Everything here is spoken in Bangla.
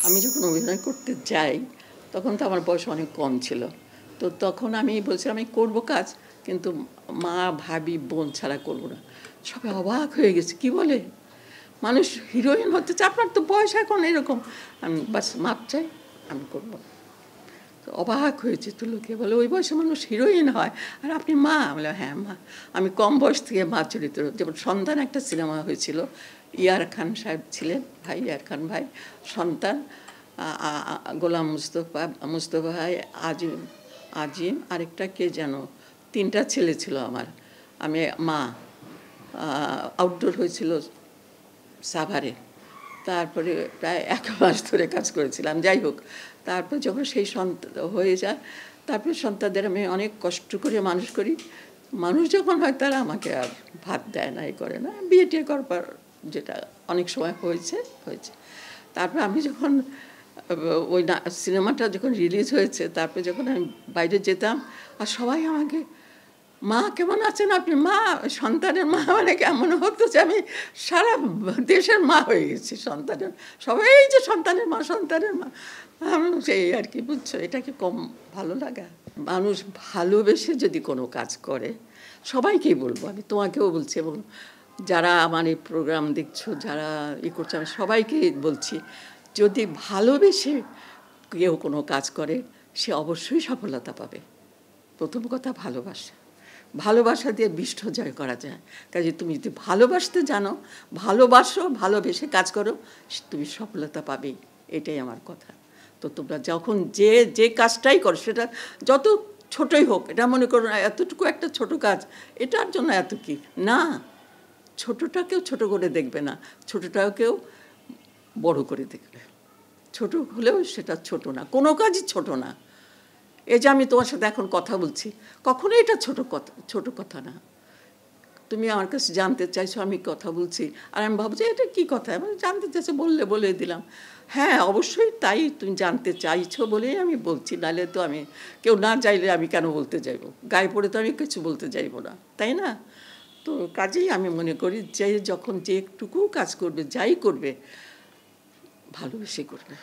আমি যখন অভিনয় করতে যাই তখন তো আমার বয়স অনেক কম ছিল। তো তখন আমি বলছি আমি করব কাজ, কিন্তু মা ভাবি বোন ছাড়া করব না। সবাই অবাক হয়ে গেছে, কি বলে মানুষ হিরোইন হতে চায়, আপনার তো বয়স এখন এরকম। আমি বাস মাপ চাই, আমি করব না। তো অবাক হয়েছে, তো লোকে বলে ওই বয়সে মানুষ হিরোইন হয় আর আপনি মা? বলে হ্যাঁ মা। আমি কম বয়স থেকে মা চরিত্র, যেমন সন্তান একটা সিনেমা হয়েছিল, ইয়ার খান সাহেব ছিলেন, ভাই ইয়ার খান ভাই, সন্তান গোলাম মুস্তফা ভাই, আজিম আরেকটা কে যেন, 3টা ছেলে ছিল আমার। আমি মা। আউটডোর হয়েছিল সাভারে। তারপরে প্রায় 1 মাস ধরে কাজ করেছিলাম। যাই হোক, তারপর যখন সেই সন্তান হয়ে যায়, তারপরে সন্তানদের আমি অনেক কষ্ট করে মানুষ করি। মানুষ যখন হয় তারা আমাকে আর ভাত দেয় না, এই করে না। বিয়ে টিয়ে করবার যেটা অনেক সময় হয়েছে। তারপর আমি যখন ওই সিনেমাটা যখন রিলিজ হয়েছে, তারপরে যখন আমি বাইরে যেতাম আর সবাই আমাকে, মা কেমন আছেন আপনি? মা, সন্তানের মা মানে কেমন হতো যে আমি সারা দেশের মা হয়ে গেছি সন্তানের। সবাই যে সন্তানের মা, সন্তানের মা, সেই আর কি, বুঝছো? এটা কি কম ভালো লাগা? মানুষ ভালোবেসে যদি কোনো কাজ করে, সবাইকেই বলবো, আমি তোমাকেও বলছি এবং যারা আমার এই প্রোগ্রাম দেখছো, যারা করছে, আমি সবাইকেই বলছি, যদি ভালোবেসে কেউ কোনো কাজ করে সে অবশ্যই সফলতা পাবে। প্রথম কথা ভালোবাসা দিয়ে বিষ্ঠ জয় করা যায়। কাজে তুমি যদি ভালোবাসতে জানো, ভালোবাসো, ভালোবেসে কাজ করো, তুমি সফলতা পাবেই। এটাই আমার কথা। তো তোমরা যখন যে কাজটাই করো, সেটা যত ছোটই হোক, এটা মনে করো না এতটুকু একটা ছোট কাজ, এটার জন্য এত কি না, ছোটটাকেও ছোট করে দেখবে না, ছোটটাকেও বড় করে দেখবে। ছোট হলেও সেটা ছোট না, কোনো কাজই ছোট না। এই যে আমি তোমার সাথে এখন কথা বলছি, কখনোই এটা ছোট কথা না। তুমি আমার কাছে জানতে চাইছো, আমি কথা বলছি, আর আমি ভাবছি এটা কি কথা, আমি জানতে চাইছো, বলে দিলাম। হ্যাঁ অবশ্যই তাই, তুমি জানতে চাইছো বলেই আমি বলছি, নাহলে তো আমি, কেউ না চাইলে আমি কেন বলতে যাইব? গায়ে পড়ে তো আমি কিছু বলতে যাইব না, তাই না? তো কাজেই আমি মনে করি যে যখন যে একটুকু কাজ করবে, যাই করবে, ভালোবেসে করবে।